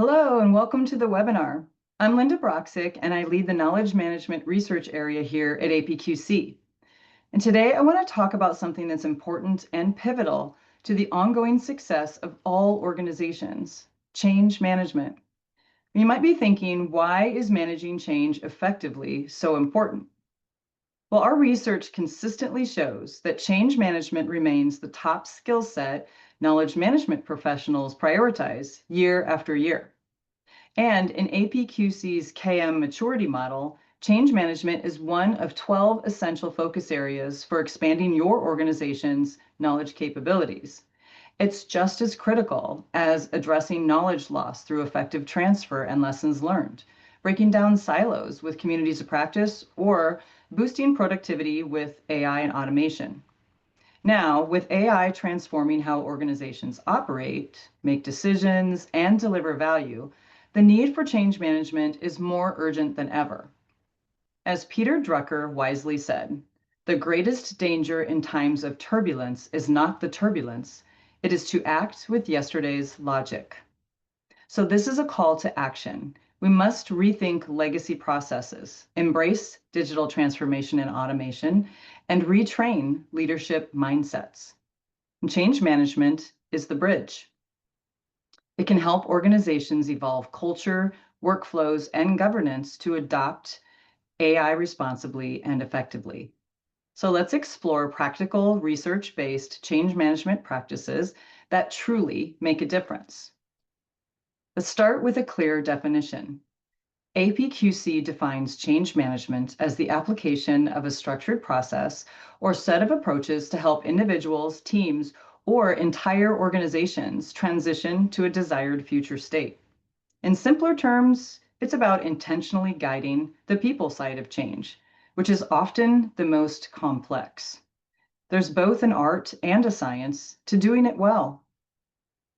Hello and welcome to the webinar. I'm Lynda Braksiek and I lead the Knowledge Management Research Area here at APQC. And today I want to talk about something that's important and pivotal to the ongoing success of all organizations, change management. You might be thinking, why is managing change effectively so important? Well, our research consistently shows that change management remains the top skill set knowledge management professionals prioritize year after year. And in APQC's KM maturity model, change management is one of 12 essential focus areas for expanding your organization's knowledge capabilities. It's just as critical as addressing knowledge loss through effective transfer and lessons learned, breaking down silos with communities of practice, or boosting productivity with AI and automation. Now, with AI transforming how organizations operate, make decisions, and deliver value, the need for change management is more urgent than ever. As Peter Drucker wisely said, the greatest danger in times of turbulence is not the turbulence, it is to act with yesterday's logic. So this is a call to action. We must rethink legacy processes, embrace digital transformation and automation, and retrain leadership mindsets. And change management is the bridge. It can help organizations evolve culture, workflows, and governance to adopt AI responsibly and effectively. So let's explore practical, research-based change management practices that truly make a difference. Let's start with a clear definition. APQC defines change management as the application of a structured process or set of approaches to help individuals, teams, or entire organizations transition to a desired future state. In simpler terms, it's about intentionally guiding the people side of change, which is often the most complex. There's both an art and a science to doing it well.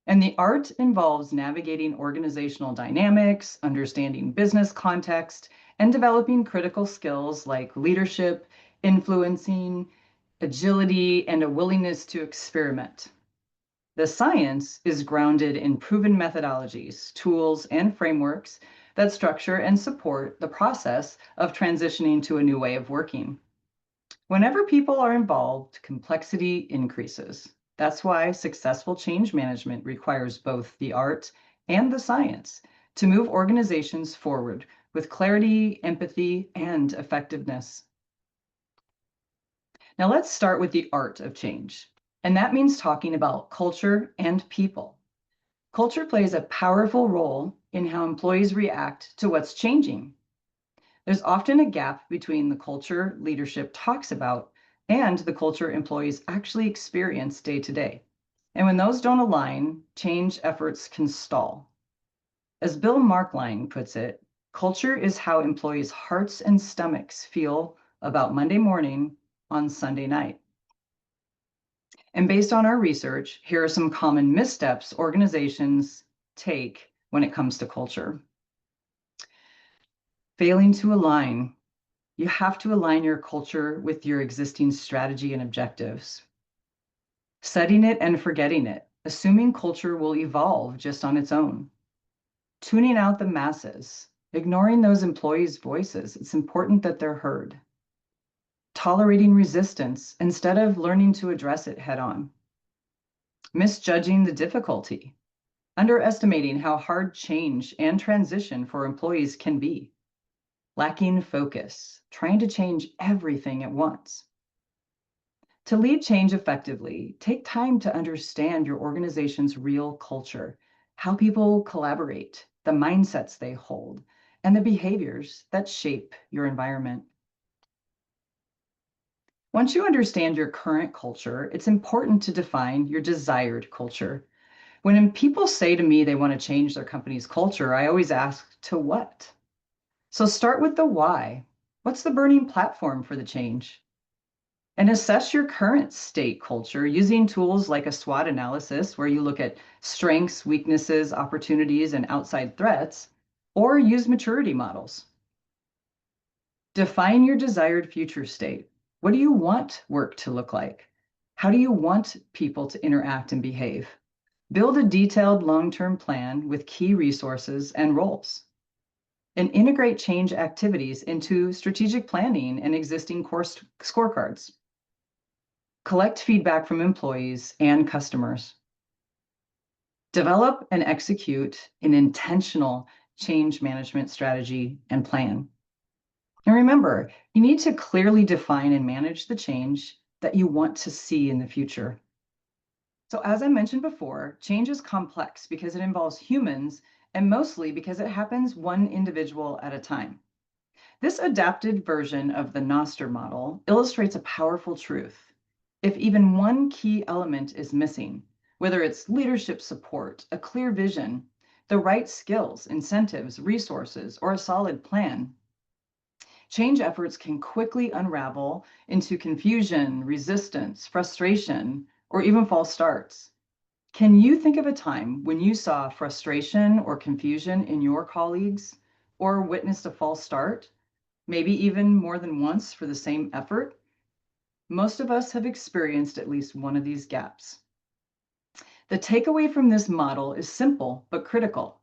And the art involves navigating organizational dynamics, understanding business context, and developing critical skills like leadership, influencing, agility, and a willingness to experiment. The science is grounded in proven methodologies, tools, and frameworks that structure and support the process of transitioning to a new way of working. Whenever people are involved, complexity increases. That's why successful change management requires both the art and the science to move organizations forward with clarity, empathy, and effectiveness. Now let's start with the art of change. And that means talking about culture and people. Culture plays a powerful role in how employees react to what's changing. There's often a gap between the culture leadership talks about and the culture employees actually experience day to day. And when those don't align, change efforts can stall. As Bill Markline puts it, culture is how employees' hearts and stomachs feel about Monday morning on Sunday night. And based on our research, here are some common missteps organizations take when it comes to culture. Failing to align. You have to align your culture with your existing strategy and objectives. Setting it and forgetting it, assuming culture will evolve just on its own. Tuning out the masses, ignoring those employees' voices. It's important that they're heard. Tolerating resistance instead of learning to address it head on. Misjudging the difficulty, underestimating how hard change and transition for employees can be. Lacking focus, trying to change everything at once. To lead change effectively, take time to understand your organization's real culture, how people collaborate, the mindsets they hold, and the behaviors that shape your environment. Once you understand your current culture, it's important to define your desired culture. When people say to me they want to change their company's culture, I always ask, to what? So start with the why. What's the burning platform for the change? And assess your current state culture using tools like a SWOT analysis, where you look at strengths, weaknesses, opportunities, and outside threats, or use maturity models. Define your desired future state. What do you want work to look like? How do you want people to interact and behave? Build a detailed long-term plan with key resources and roles. And integrate change activities into strategic planning and existing course scorecards. Collect feedback from employees and customers. Develop and execute an intentional change management strategy and plan. And remember, you need to clearly define and manage the change that you want to see in the future. So as I mentioned before, change is complex because it involves humans and mostly because it happens one individual at a time. This adapted version of the Noster model illustrates a powerful truth. If even one key element is missing, whether it's leadership support, a clear vision, the right skills, incentives, resources, or a solid plan, change efforts can quickly unravel into confusion, resistance, frustration, or even false starts. Can you think of a time when you saw frustration or confusion in your colleagues or witnessed a false start? Maybe even more than once for the same effort? Most of us have experienced at least one of these gaps. The takeaway from this model is simple but critical.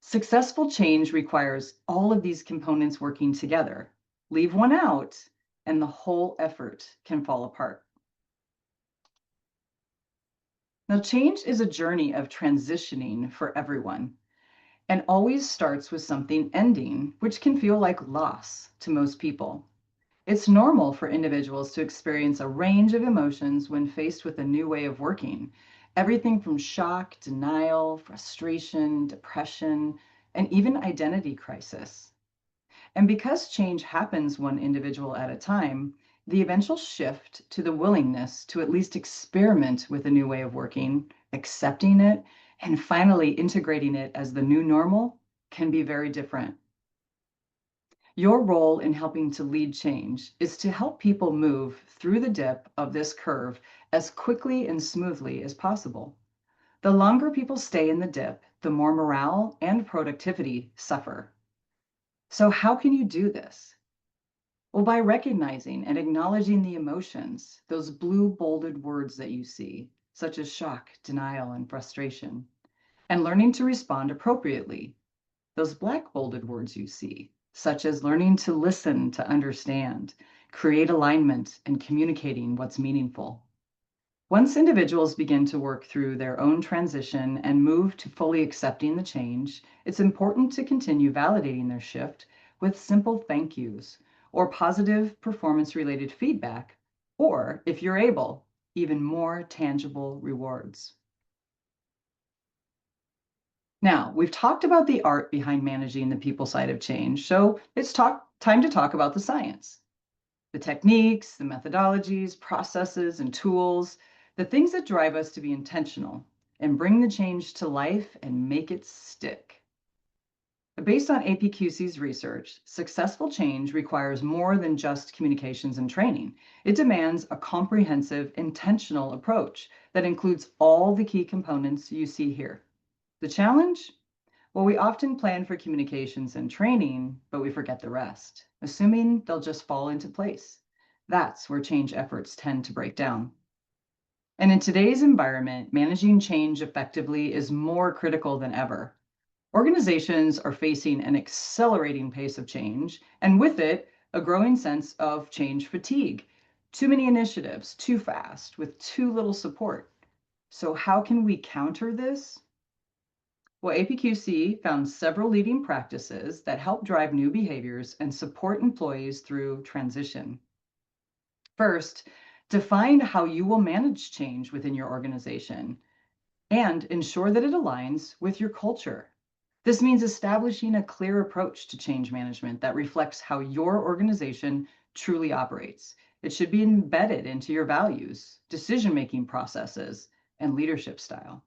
Successful change requires all of these components working together. Leave one out, and the whole effort can fall apart. Now, change is a journey of transitioning for everyone, and always starts with something ending, which can feel like loss to most people. It's normal for individuals to experience a range of emotions when faced with a new way of working. Everything from shock, denial, frustration, depression, and even identity crisis. And because change happens one individual at a time, the eventual shift to the willingness to at least experiment with a new way of working, accepting it, and finally integrating it as the new normal can be very different. Your role in helping to lead change is to help people move through the dip of this curve as quickly and smoothly as possible. The longer people stay in the dip, the more morale and productivity suffer. So how can you do this? Well, by recognizing and acknowledging the emotions, those blue bolded words that you see, such as shock, denial, and frustration, and learning to respond appropriately, those black bolded words you see, such as learning to listen to understand, create alignment, and communicating what's meaningful. Once individuals begin to work through their own transition and move to fully accepting the change, it's important to continue validating their shift with simple thank yous or positive performance-related feedback, or, if you're able, even more tangible rewards. Now, we've talked about the art behind managing the people side of change, so it's time to talk about the science. The techniques, the methodologies, processes, and tools, the things that drive us to be intentional and bring the change to life and make it stick. Based on APQC's research, successful change requires more than just communications and training. It demands a comprehensive, intentional approach that includes all the key components you see here. The challenge? Well, we often plan for communications and training, but we forget the rest, assuming they'll just fall into place. That's where change efforts tend to break down. And in today's environment, managing change effectively is more critical than ever. Organizations are facing an accelerating pace of change, and with it, a growing sense of change fatigue. Too many initiatives, too fast, with too little support. So how can we counter this? Well, APQC found several leading practices that help drive new behaviors and support employees through transition. First, define how you will manage change within your organization and ensure that it aligns with your culture. This means establishing a clear approach to change management that reflects how your organization truly operates. It should be embedded into your values, decision-making processes, and leadership style.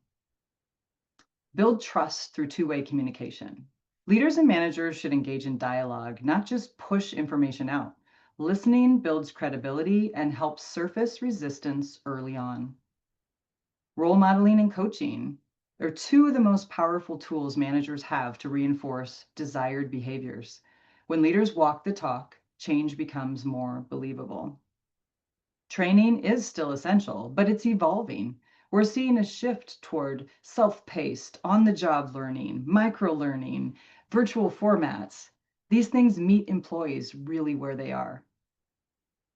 Build trust through two-way communication. Leaders and managers should engage in dialogue, not just push information out. Listening builds credibility and helps surface resistance early on. Role modeling and coaching are two of the most powerful tools managers have to reinforce desired behaviors. When leaders walk the talk, change becomes more believable. Training is still essential, but it's evolving. We're seeing a shift toward self-paced, on-the-job learning, micro-learning, virtual formats. These things meet employees really where they are.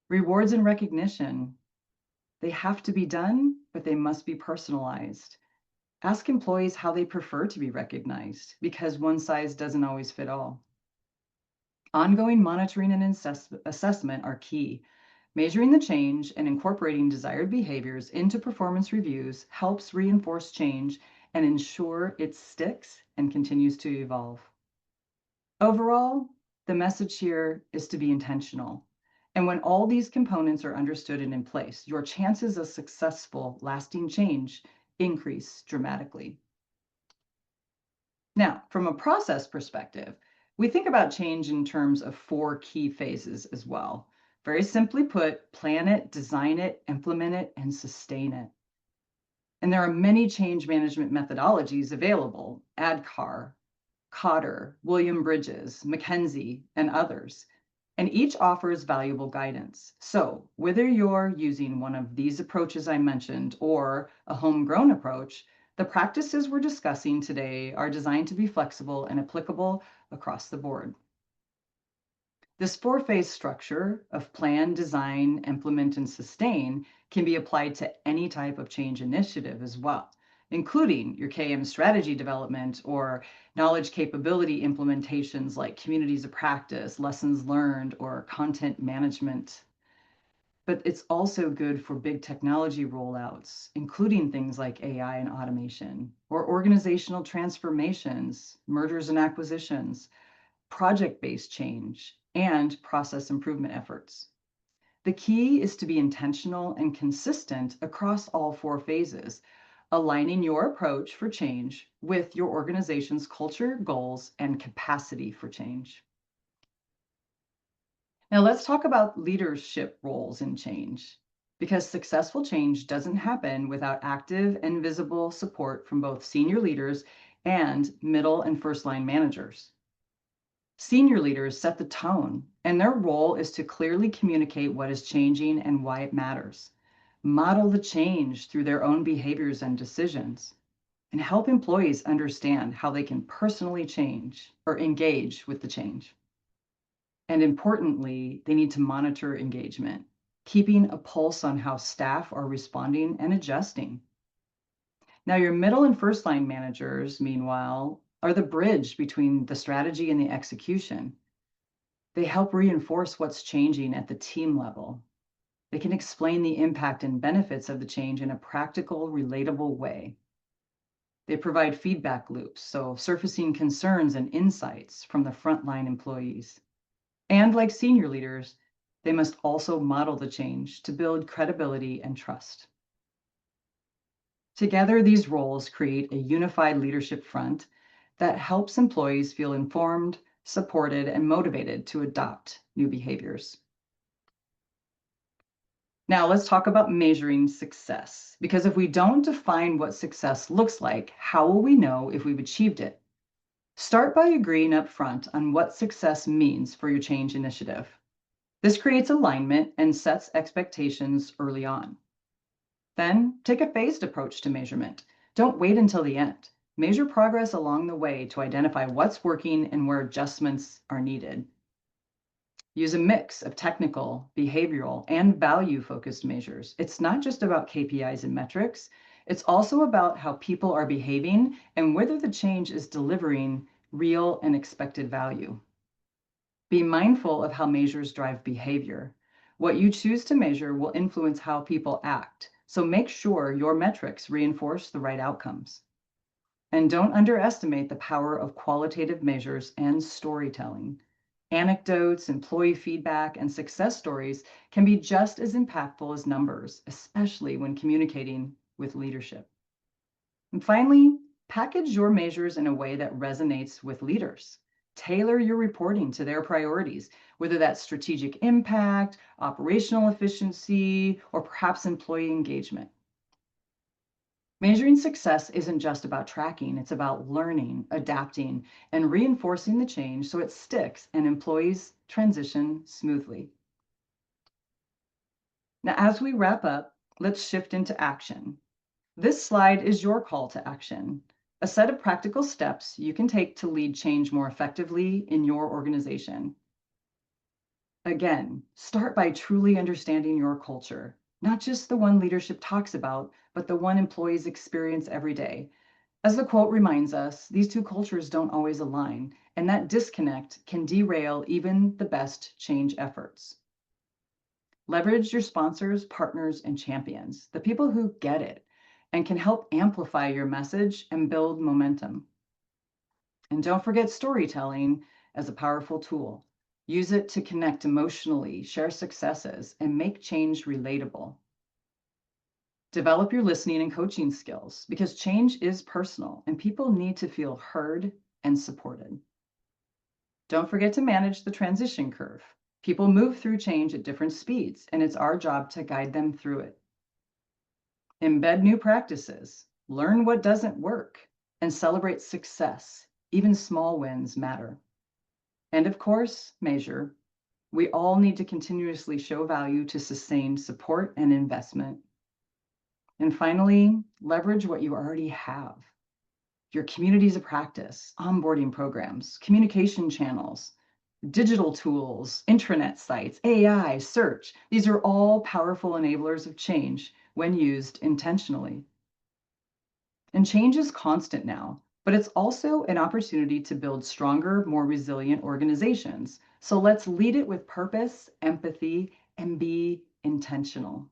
Rewards and recognition, they have to be done, but they must be personalized. Ask employees how they prefer to be recognized, because one size doesn't always fit all. Ongoing monitoring and assessment are key. Measuring the change and incorporating desired behaviors into performance reviews helps reinforce change and ensure it sticks and continues to evolve. Overall, the message here is to be intentional. And when all these components are understood and in place, your chances of successful, lasting change increase dramatically. Now, from a process perspective, we think about change in terms of 4 key phases as well. Very simply put, plan it, design it, implement it, and sustain it. And there are many change management methodologies available: ADKAR, Cotter, William Bridges, McKenzie, and others. And each offers valuable guidance. So whether you're using one of these approaches I mentioned or a homegrown approach, the practices we're discussing today are designed to be flexible and applicable across the board. This 4-phase structure of plan, design, implement, and sustain can be applied to any type of change initiative as well, including your KM strategy development or knowledge capability implementations like communities of practice, lessons learned, or content management. But it's also good for big technology rollouts, including things like AI and automation, or organizational transformations, mergers and acquisitions, project-based change, and process improvement efforts. The key is to be intentional and consistent across all 4 phases, aligning your approach for change with your organization's culture, goals, and capacity for change. Now let's talk about leadership roles in change, because successful change doesn't happen without active and visible support from both senior leaders and middle and first-line managers. Senior leaders set the tone, and their role is to clearly communicate what is changing and why it matters, model the change through their own behaviors and decisions, and help employees understand how they can personally change or engage with the change. And importantly, they need to monitor engagement, keeping a pulse on how staff are responding and adjusting. Now, your middle and first line managers, meanwhile, are the bridge between the strategy and the execution. They help reinforce what's changing at the team level. They can explain the impact and benefits of the change in a practical, relatable way. They provide feedback loops, so surfacing concerns and insights from the frontline employees. And like senior leaders, they must also model the change to build credibility and trust. Together, these roles create a unified leadership front that helps employees feel informed, supported, and motivated to adopt new behaviors. Now let's talk about measuring success, because if we don't define what success looks like, how will we know if we've achieved it? Start by agreeing up front on what success means for your change initiative. This creates alignment and sets expectations early on. Then take a phased approach to measurement. Don't wait until the end. Measure progress along the way to identify what's working and where adjustments are needed. Use a mix of technical, behavioral, and value-focused measures. It's not just about KPIs and metrics. It's also about how people are behaving and whether the change is delivering real and expected value. Be mindful of how measures drive behavior. What you choose to measure will influence how people act. So make sure your metrics reinforce the right outcomes. And don't underestimate the power of qualitative measures and storytelling. Anecdotes, employee feedback, and success stories can be just as impactful as numbers, especially when communicating with leadership. And finally, package your measures in a way that resonates with leaders. Tailor your reporting to their priorities, whether that's strategic impact, operational efficiency, or perhaps employee engagement. Measuring success isn't just about tracking, it's about learning, adapting, and reinforcing the change so it sticks and employees transition smoothly. Now, as we wrap up, let's shift into action. This slide is your call to action, a set of practical steps you can take to lead change more effectively in your organization. Again, start by truly understanding your culture, not just the one leadership talks about, but the one employees experience every day. As the quote reminds us, these two cultures don't always align, and that disconnect can derail even the best change efforts. Leverage your sponsors, partners, and champions, the people who get it and can help amplify your message and build momentum. And don't forget storytelling as a powerful tool. Use it to connect emotionally, share successes, and make change relatable. Develop your listening and coaching skills because change is personal and people need to feel heard and supported. Don't forget to manage the transition curve. People move through change at different speeds, and it's our job to guide them through it. Embed new practices, learn what doesn't work, and celebrate success. Even small wins matter. And of course, measure. We all need to continuously show value to sustain support and investment. And finally, leverage what you already have. Your communities of practice, onboarding programs, communication channels, digital tools, intranet sites, AI, search. These are all powerful enablers of change when used intentionally. And change is constant now, but it's also an opportunity to build stronger, more resilient organizations. So let's lead it with purpose, empathy, and be intentional.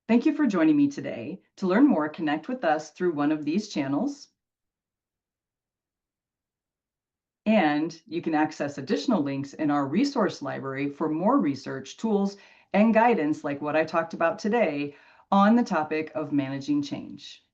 Thank you for joining me today. To learn more, connect with us through one of these channels. And you can access additional links in our resource library for more research, tools, and guidance like what I talked about today on the topic of managing change.